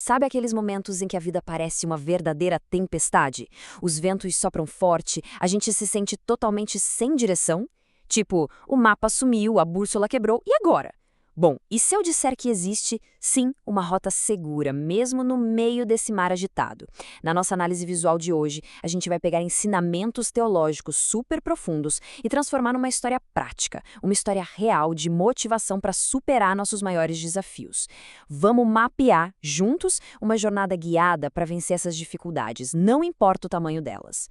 Sabe aqueles momentos em que a vida parece uma verdadeira tempestade? Os ventos sopram forte, a gente se sente totalmente sem direção? Tipo, o mapa sumiu, a bússola quebrou, e agora? Bom, e se eu disser que existe, sim, uma rota segura, mesmo no meio desse mar agitado? Na nossa análise visual de hoje, a gente vai pegar ensinamentos teológicos super profundos e transformar numa história prática, uma história real de motivação para superar nossos maiores desafios. Vamos mapear, juntos, uma jornada guiada para vencer essas dificuldades, não importa o tamanho delas.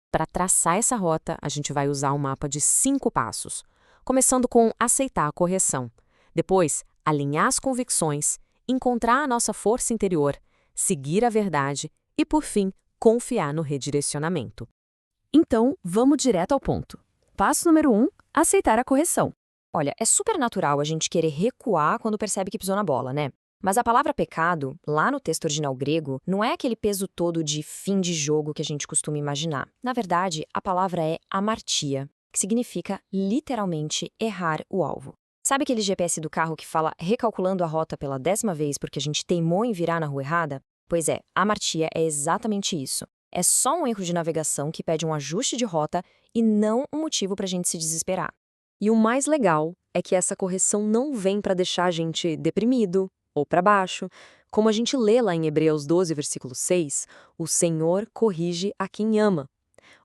Para traçar essa rota, a gente vai usar um mapa de 5 passos, começando com aceitar a correção. Depois, alinhar as convicções, encontrar a nossa força interior, seguir a verdade e, por fim, confiar no redirecionamento. Então, vamos direto ao ponto. Passo número 1, aceitar a correção. Olha, é super natural a gente querer recuar quando percebe que pisou na bola, né? Mas a palavra pecado, lá no texto original grego, não é aquele peso todo de fim de jogo que a gente costuma imaginar. Na verdade, a palavra é amartia, que significa literalmente errar o alvo. Sabe aquele GPS do carro que fala recalculando a rota pela 10ª vez porque a gente teimou em virar na rua errada? Pois é, amartia é exatamente isso. É só um erro de navegação que pede um ajuste de rota e não um motivo para a gente se desesperar. E o mais legal é que essa correção não vem para deixar a gente deprimido ou para baixo. Como a gente lê lá em Hebreus 12, versículo 6, o Senhor corrige a quem ama.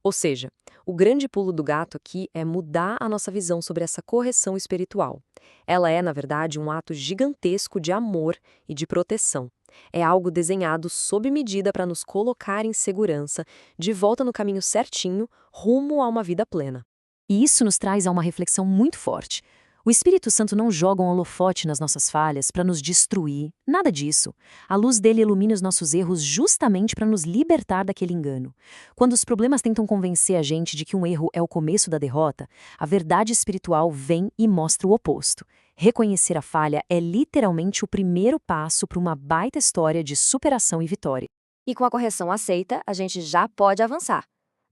Ou seja, o grande pulo do gato aqui é mudar a nossa visão sobre essa correção espiritual. Ela é, na verdade, um ato gigantesco de amor e de proteção. É algo desenhado sob medida para nos colocar em segurança, de volta no caminho certinho, rumo a uma vida plena. E isso nos traz a uma reflexão muito forte. O Espírito Santo não joga um holofote nas nossas falhas para nos destruir, nada disso. A luz dele ilumina os nossos erros justamente para nos libertar daquele engano. Quando os problemas tentam convencer a gente de que um erro é o começo da derrota, a verdade espiritual vem e mostra o oposto. Reconhecer a falha é literalmente o primeiro passo para uma baita história de superação e vitória. E com a correção aceita, a gente já pode avançar.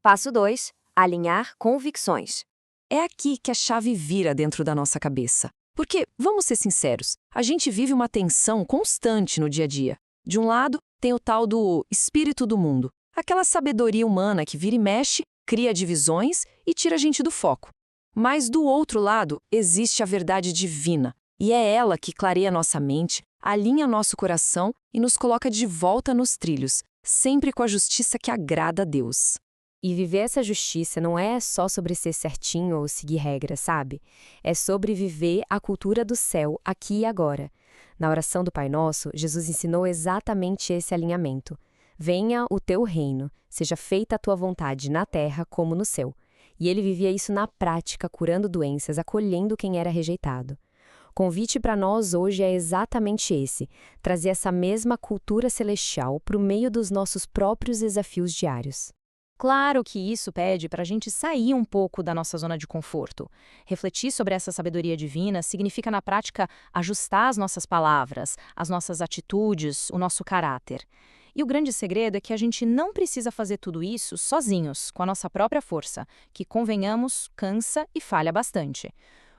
Passo 2, alinhar convicções. É aqui que a chave vira dentro da nossa cabeça. Porque, vamos ser sinceros, a gente vive uma tensão constante no dia a dia. De um lado, tem o tal do espírito do mundo, aquela sabedoria humana que vira e mexe, cria divisões e tira a gente do foco. Mas do outro lado, existe a verdade divina, e é ela que clareia nossa mente, alinha nosso coração e nos coloca de volta nos trilhos, sempre com a justiça que agrada a Deus. E viver essa justiça não é só sobre ser certinho ou seguir regras, sabe? É sobre viver a cultura do céu aqui e agora. Na oração do Pai Nosso, Jesus ensinou exatamente esse alinhamento. Venha o teu reino, seja feita a tua vontade na terra como no céu. E ele vivia isso na prática, curando doenças, acolhendo quem era rejeitado. O convite para nós hoje é exatamente esse, trazer essa mesma cultura celestial para o meio dos nossos próprios desafios diários. Claro que isso pede para a gente sair um pouco da nossa zona de conforto. Refletir sobre essa sabedoria divina significa, na prática, ajustar as nossas palavras, as nossas atitudes, o nosso caráter. E o grande segredo é que a gente não precisa fazer tudo isso sozinhos, com a nossa própria força, que, convenhamos, cansa e falha bastante.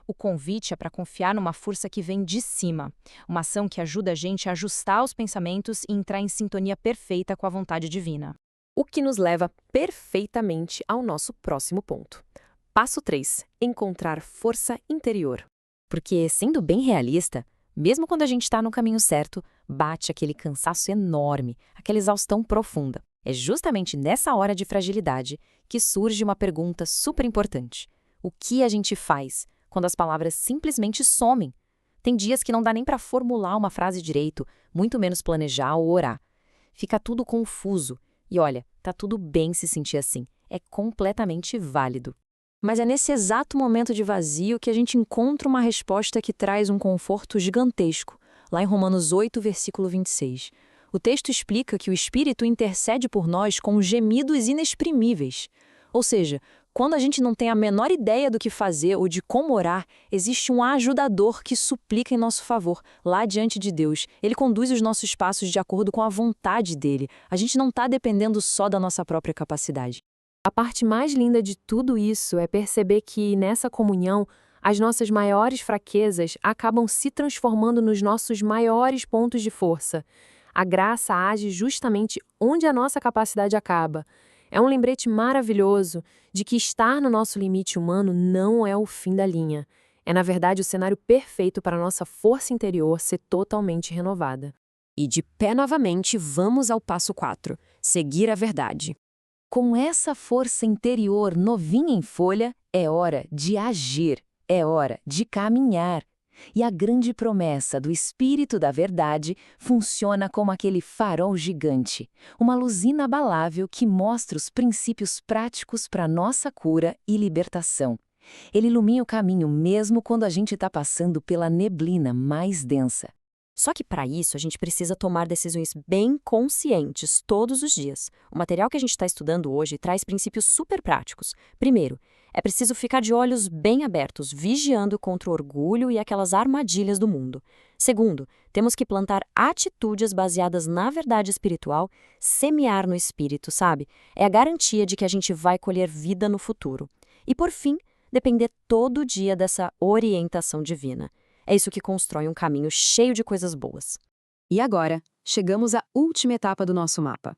O convite é para confiar numa força que vem de cima, uma ação que ajuda a gente a ajustar os pensamentos e entrar em sintonia perfeita com a vontade divina. O que nos leva perfeitamente ao nosso próximo ponto. Passo 3. Encontrar força interior. Porque, sendo bem realista, mesmo quando a gente está no caminho certo, bate aquele cansaço enorme, aquela exaustão profunda. É justamente nessa hora de fragilidade que surge uma pergunta super importante. O que a gente faz quando as palavras simplesmente somem? Tem dias que não dá nem para formular uma frase direito, muito menos planejar ou orar. Fica tudo confuso. E olha, tá tudo bem se sentir assim. É completamente válido. Mas é nesse exato momento de vazio que a gente encontra uma resposta que traz um conforto gigantesco, lá em Romanos 8, versículo 26. O texto explica que o Espírito intercede por nós com gemidos inexprimíveis. Ou seja, quando a gente não tem a menor ideia do que fazer ou de como orar, existe um ajudador que suplica em nosso favor, lá diante de Deus. Ele conduz os nossos passos de acordo com a vontade dele. A gente não está dependendo só da nossa própria capacidade. A parte mais linda de tudo isso é perceber que, nessa comunhão, as nossas maiores fraquezas acabam se transformando nos nossos maiores pontos de força. A graça age justamente onde a nossa capacidade acaba. É um lembrete maravilhoso de que estar no nosso limite humano não é o fim da linha. É, na verdade, o cenário perfeito para a nossa força interior ser totalmente renovada. E de pé novamente, vamos ao passo 4, seguir a verdade. Com essa força interior novinha em folha, é hora de agir, é hora de caminhar. E a grande promessa do Espírito da Verdade funciona como aquele farol gigante, uma luz inabalável que mostra os princípios práticos para nossa cura e libertação. Ele ilumina o caminho mesmo quando a gente está passando pela neblina mais densa. Só que para isso a gente precisa tomar decisões bem conscientes todos os dias. O material que a gente está estudando hoje traz princípios super práticos. Primeiro, é preciso ficar de olhos bem abertos, vigiando contra o orgulho e aquelas armadilhas do mundo. Segundo, temos que plantar atitudes baseadas na verdade espiritual, semear no espírito, sabe? É a garantia de que a gente vai colher vida no futuro. E por fim, depender todo dia dessa orientação divina. É isso que constrói um caminho cheio de coisas boas. E agora, chegamos à última etapa do nosso mapa.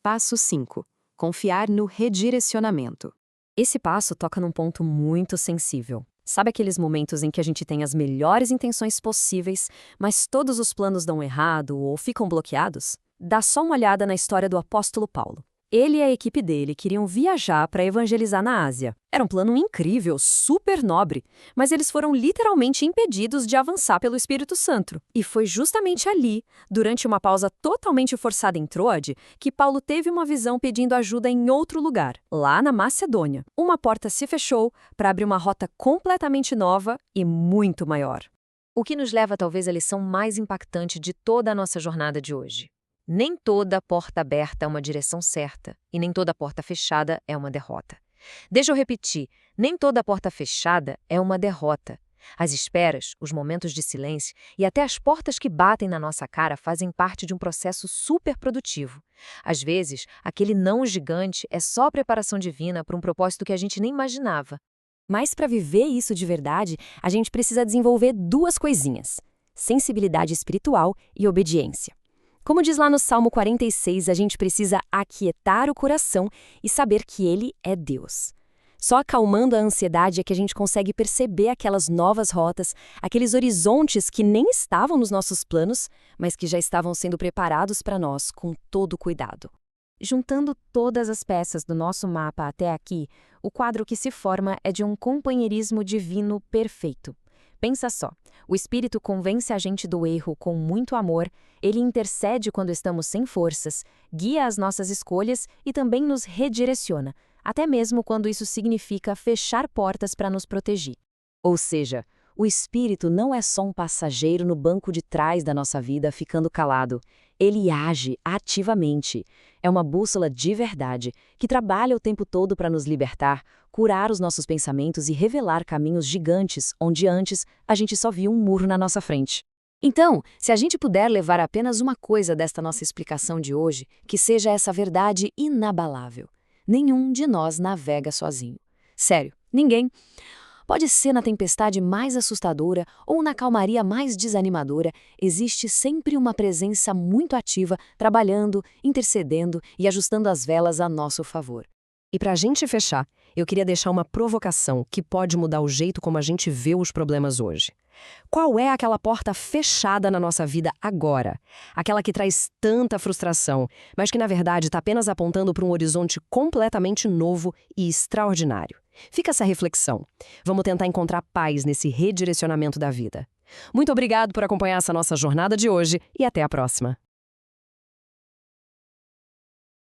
Passo 5. Confiar no redirecionamento. Esse passo toca num ponto muito sensível. Sabe aqueles momentos em que a gente tem as melhores intenções possíveis, mas todos os planos dão errado ou ficam bloqueados? Dá só uma olhada na história do apóstolo Paulo. Ele e a equipe dele queriam viajar para evangelizar na Ásia. Era um plano incrível, super nobre, mas eles foram literalmente impedidos de avançar pelo Espírito Santo. E foi justamente ali, durante uma pausa totalmente forçada em Troade, que Paulo teve uma visão pedindo ajuda em outro lugar, lá na Macedônia. Uma porta se fechou para abrir uma rota completamente nova e muito maior. O que nos leva talvez à lição mais impactante de toda a nossa jornada de hoje. Nem toda porta aberta é uma direção certa, e nem toda porta fechada é uma derrota. Deixa eu repetir, nem toda porta fechada é uma derrota. As esperas, os momentos de silêncio e até as portas que batem na nossa cara fazem parte de um processo super produtivo. Às vezes, aquele não gigante é só preparação divina para um propósito que a gente nem imaginava. Mas para viver isso de verdade, a gente precisa desenvolver duas coisinhas: sensibilidade espiritual e obediência. Como diz lá no Salmo 46, a gente precisa aquietar o coração e saber que Ele é Deus. Só acalmando a ansiedade é que a gente consegue perceber aquelas novas rotas, aqueles horizontes que nem estavam nos nossos planos, mas que já estavam sendo preparados para nós com todo cuidado. Juntando todas as peças do nosso mapa até aqui, o quadro que se forma é de um companheirismo divino perfeito. Pensa só, o Espírito convence a gente do erro com muito amor, ele intercede quando estamos sem forças, guia as nossas escolhas e também nos redireciona, até mesmo quando isso significa fechar portas para nos proteger. Ou seja, o Espírito não é só um passageiro no banco de trás da nossa vida ficando calado. Ele age ativamente. É uma bússola de verdade, que trabalha o tempo todo para nos libertar, curar os nossos pensamentos e revelar caminhos gigantes, onde antes a gente só via um muro na nossa frente. Então, se a gente puder levar apenas uma coisa desta nossa explicação de hoje, que seja essa verdade inabalável. Nenhum de nós navega sozinho. Sério, ninguém. Pode ser na tempestade mais assustadora ou na calmaria mais desanimadora, existe sempre uma presença muito ativa, trabalhando, intercedendo e ajustando as velas a nosso favor. E para a gente fechar, eu queria deixar uma provocação que pode mudar o jeito como a gente vê os problemas hoje. Qual é aquela porta fechada na nossa vida agora? Aquela que traz tanta frustração, mas que na verdade está apenas apontando para um horizonte completamente novo e extraordinário. Fica essa reflexão. Vamos tentar encontrar paz nesse redirecionamento da vida. Muito obrigado por acompanhar essa nossa jornada de hoje e até a próxima.